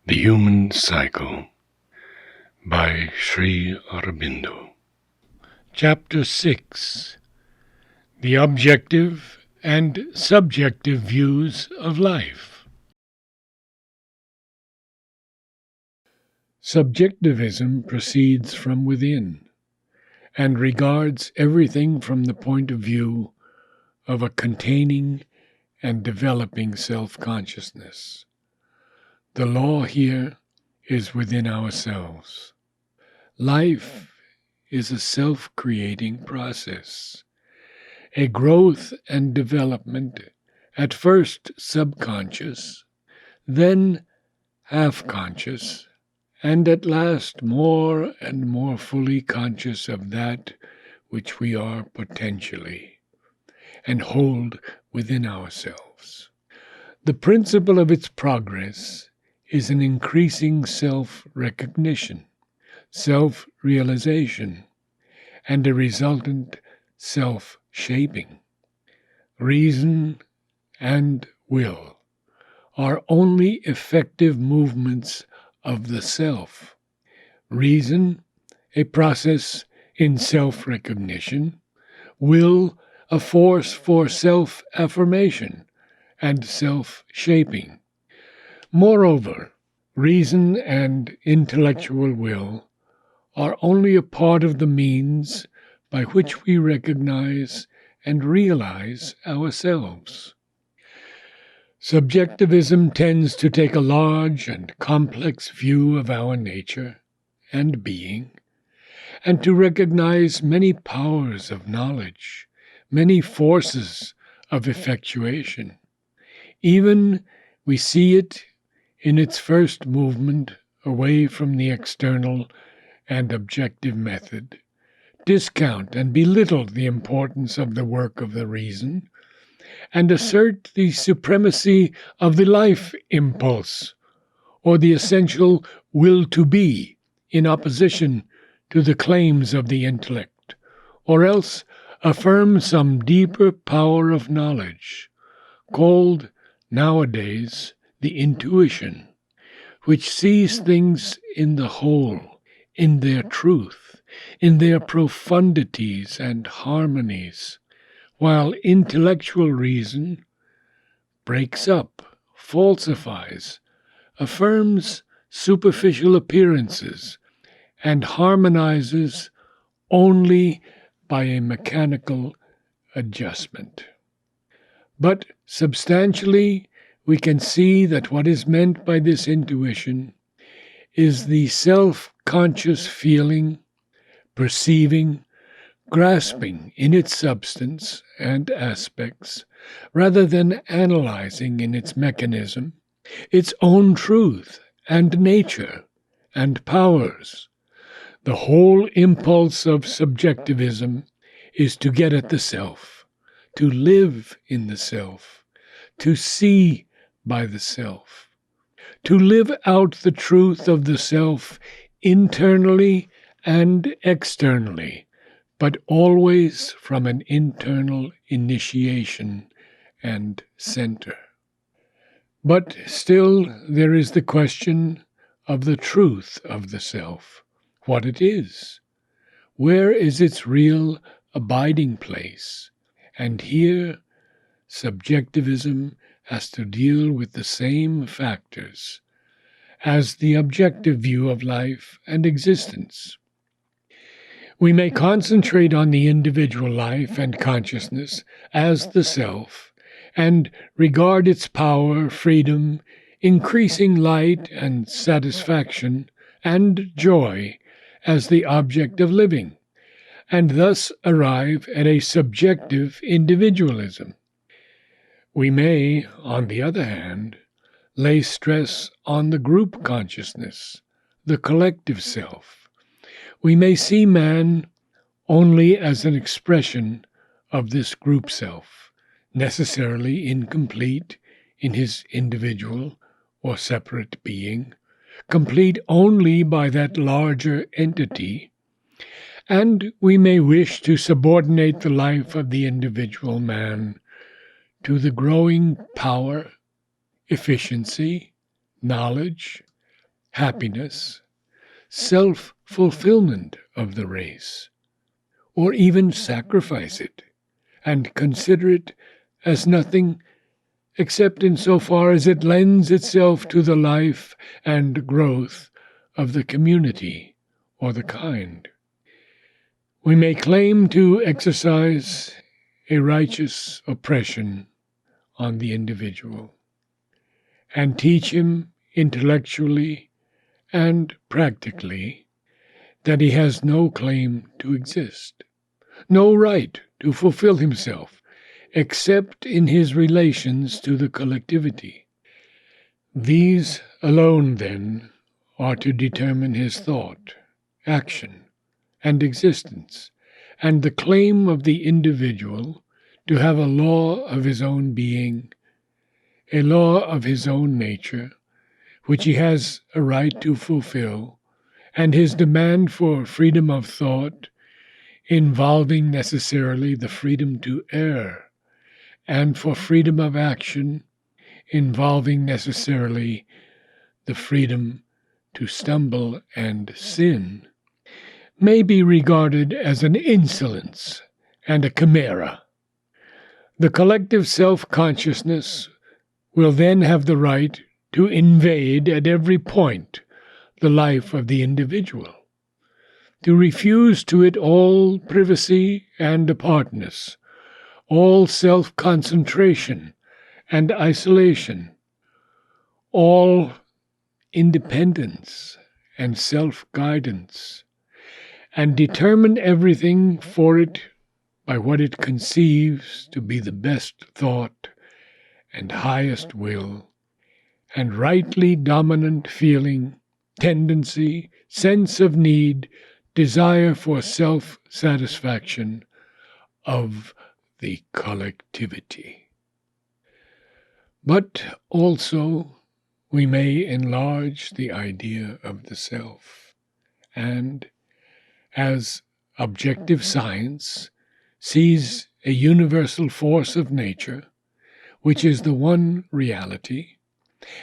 The Human Cycle by Sri Aurobindo. Chapter 6. The Objective and Subjective Views of Life. Subjectivism proceeds from within and regards everything from the point of view of a containing and developing self-consciousness. The law here is within ourselves. Life is a self-creating process, a growth and development, at first subconscious, then half-conscious, and at last more and more fully conscious of that which we are potentially, and hold within ourselves. The principle of its progress is an increasing self-recognition, self-realization, and a resultant self-shaping. Reason and will are only effective movements of the self. Reason, a process in self-recognition; will, a force for self-affirmation and self-shaping. Moreover, reason and intellectual will are only a part of the means by which we recognize and realize ourselves. Subjectivism tends to take a large and complex view of our nature and being, and to recognize many powers of knowledge, many forces of effectuation. Even we see it in its first movement away from the external and objective method, discount and belittle the importance of the work of the reason, and assert the supremacy of the life impulse, or the essential will to be, in opposition to the claims of the intellect, or else affirm some deeper power of knowledge, called nowadays the intuition, which sees things in the whole, in their truth, in their profundities and harmonies, while intellectual reason breaks up, falsifies, affirms superficial appearances, and harmonizes only by a mechanical adjustment. But substantially, we can see that what is meant by this intuition is the self-conscious feeling, perceiving, grasping in its substance and aspects, rather than analyzing in its mechanism, its own truth and nature and powers. The whole impulse of subjectivism is to get at the self, to live in the self, to see by the self, to live out the truth of the self internally and externally, but always from an internal initiation and center. But still there is the question of the truth of the self, what it is, where is its real abiding place, and here subjectivism has to deal with the same factors as the objective view of life and existence. We may concentrate on the individual life and consciousness as the self, and regard its power, freedom, increasing light and satisfaction and joy as the object of living, and thus arrive at a subjective individualism. We may, on the other hand, lay stress on the group consciousness, the collective self. We may see man only as an expression of this group self, necessarily incomplete in his individual or separate being, complete only by that larger entity, and we may wish to subordinate the life of the individual man to the growing power, efficiency, knowledge, happiness, self-fulfillment of the race, or even sacrifice it and consider it as nothing except insofar as it lends itself to the life and growth of the community or the kind. We may claim to exercise a righteous oppression on the individual and teach him intellectually and practically that he has no claim to exist, no right to fulfill himself except in his relations to the collectivity. These alone, then, are to determine his thought, action, and existence, and the claim of the individual to have a law of his own being, a law of his own nature, which he has a right to fulfill, and his demand for freedom of thought, involving necessarily the freedom to err, and for freedom of action, involving necessarily the freedom to stumble and sin, may be regarded as an insolence and a chimera. The collective self-consciousness will then have the right to invade at every point the life of the individual, to refuse to it all privacy and apartness, all self-concentration and isolation, all independence and self-guidance, and determine everything for it by what it conceives to be the best thought and highest will, and rightly dominant feeling, tendency, sense of need, desire for self-satisfaction of the collectivity. But also we may enlarge the idea of the self, and as objective science sees a universal force of nature, which is the one reality,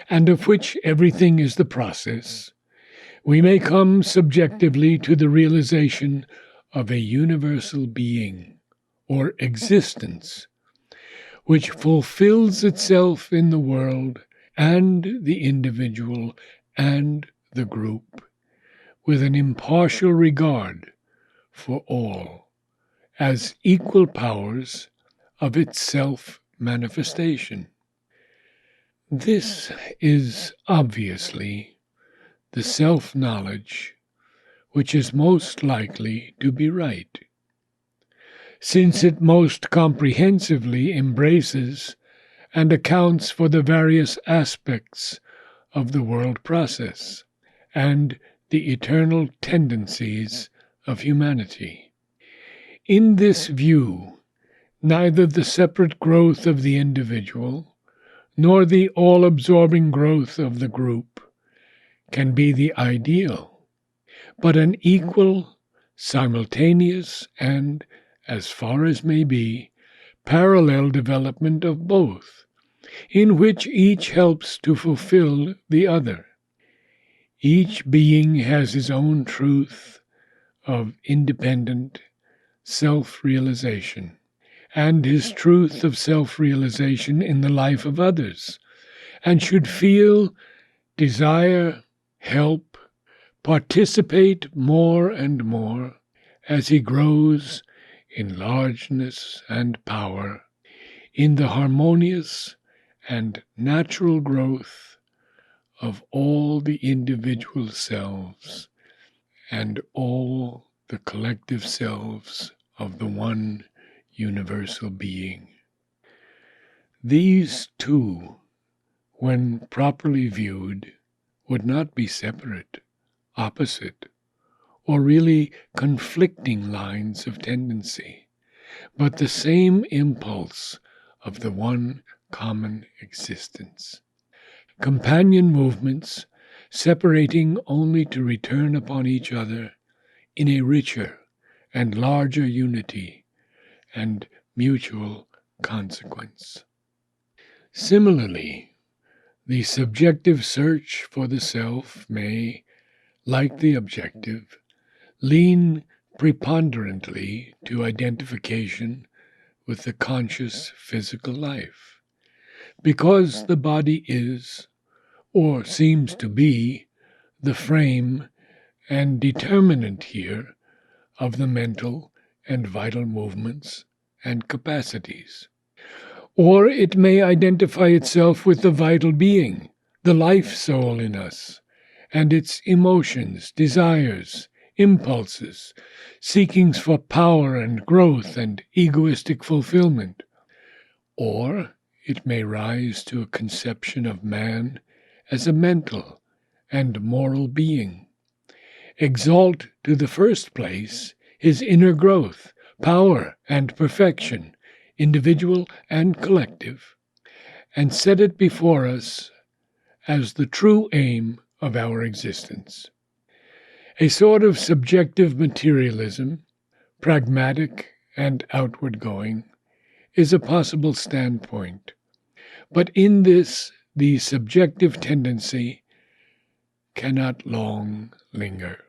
and of which everything is the process, we may come subjectively to the realization of a universal being, or existence, which fulfills itself in the world and the individual and the group, with an impartial regard for all, as equal powers of its self-manifestation. This is obviously the self-knowledge which is most likely to be right, since it most comprehensively embraces and accounts for the various aspects of the world process and the eternal tendencies of humanity. In this view, neither the separate growth of the individual nor the all-absorbing growth of the group can be the ideal, but an equal, simultaneous, and, as far as may be, parallel development of both, in which each helps to fulfill the other. Each being has his own truth of independent self-realization, and his truth of self-realization in the life of others, and should feel, desire, help, participate more and more as he grows in largeness and power, in the harmonious and natural growth of all the individual selves and all the collective selves of the one universal being. These two, when properly viewed, would not be separate, opposite, or really conflicting lines of tendency, but the same impulse of the one common existence. Companion movements separating only to return upon each other in a richer and larger unity and mutual consequence. Similarly, The subjective search for the self may, like the objective, lean preponderantly to identification with the conscious physical life, because the body is, or seems to be, the frame and determinant here of the mental and vital movements and capacities. Or it may identify itself with the vital being, the life soul in us, and its emotions, desires, impulses, seekings for power and growth and egoistic fulfillment. Or it may rise to a conception of man as a mental and moral being, exalt to the first place his inner growth, power, and perfection, individual and collective, and set it before us as the true aim of our existence. A sort of subjective materialism, pragmatic and outward-going, is a possible standpoint, but in this the subjective tendency cannot long linger,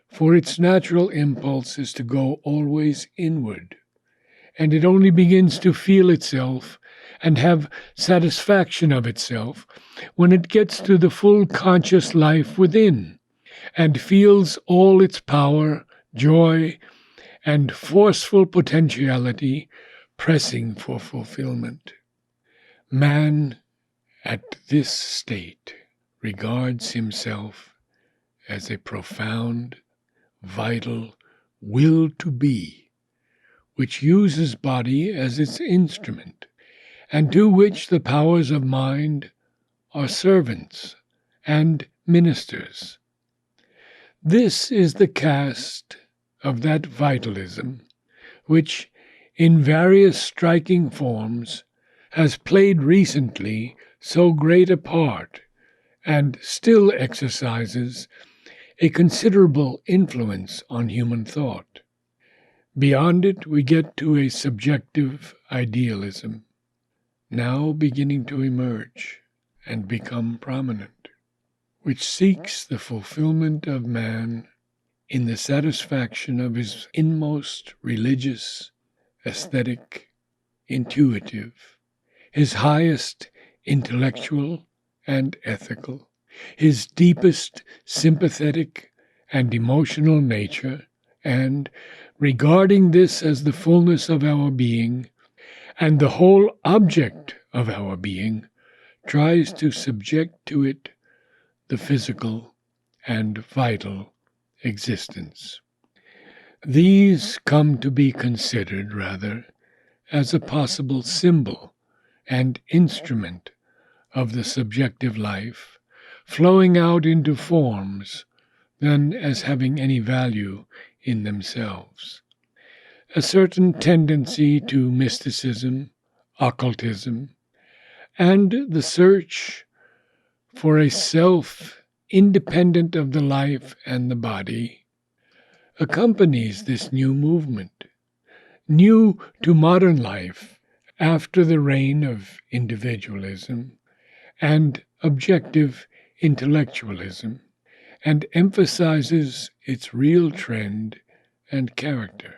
for its natural impulse is to go always inward, and it only begins to feel itself and have satisfaction of itself when it gets to the full conscious life within and feels all its power, joy, and forceful potentiality pressing for fulfillment. Man, at this state, regards himself as a profound, vital will to be, which uses body as its instrument, and to which the powers of mind are servants and ministers. This is the cast of that vitalism which, in various striking forms, has played recently so great a part and still exercises a considerable influence on human thought. Beyond it, we get to a subjective idealism, now beginning to emerge and become prominent, which seeks the fulfillment of man in the satisfaction of his inmost religious, aesthetic, intuitive, his highest intellectual and ethical, his deepest sympathetic and emotional nature, and, regarding this as the fullness of our being and the whole object of our being, tries to subject to it the physical and vital existence. These come to be considered, rather, as a possible symbol and instrument of the subjective life, flowing out into forms, than as having any value in themselves. A certain tendency to mysticism, occultism, and the search for a self independent of the life and the body accompanies this new movement, new to modern life after the reign of individualism and objective intellectualism, and emphasizes its real trend and character.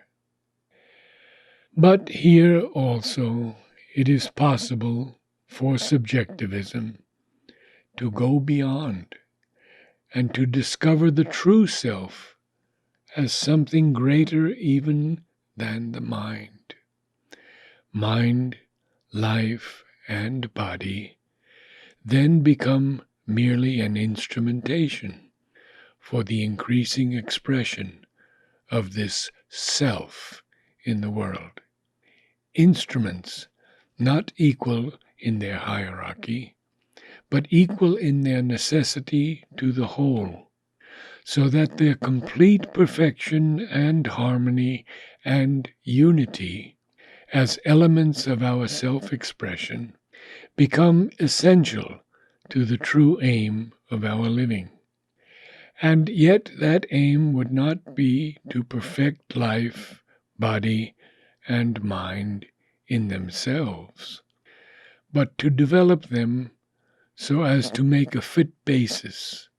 But here also it is possible for subjectivism to go beyond and to discover the true self as something greater even than the mind. Mind, life, and body then become merely an instrumentation for the increasing expression of this self in the world. Instruments not equal in their hierarchy, but equal in their necessity to the whole, so that their complete perfection and harmony and unity as elements of our self-expression become essential to the true aim of our living. And yet that aim would not be to perfect life, body, and mind in themselves, but to develop them so as to make a fit basis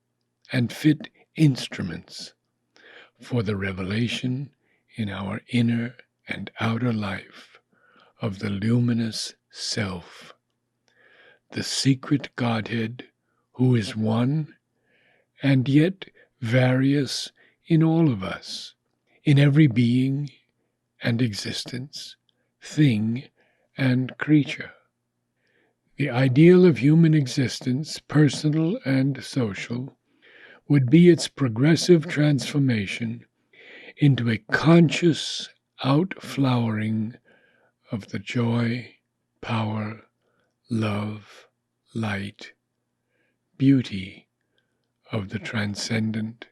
and fit instruments for the revelation in our inner and outer life of the luminous Self, the secret Godhead who is one and yet various in all of us, in every being and existence, thing and creature. The ideal of human existence, personal and social, would be its progressive transformation into a conscious outflowering of the joy, power, love, light, beauty of the transcendent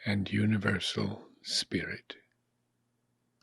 and universal Spirit.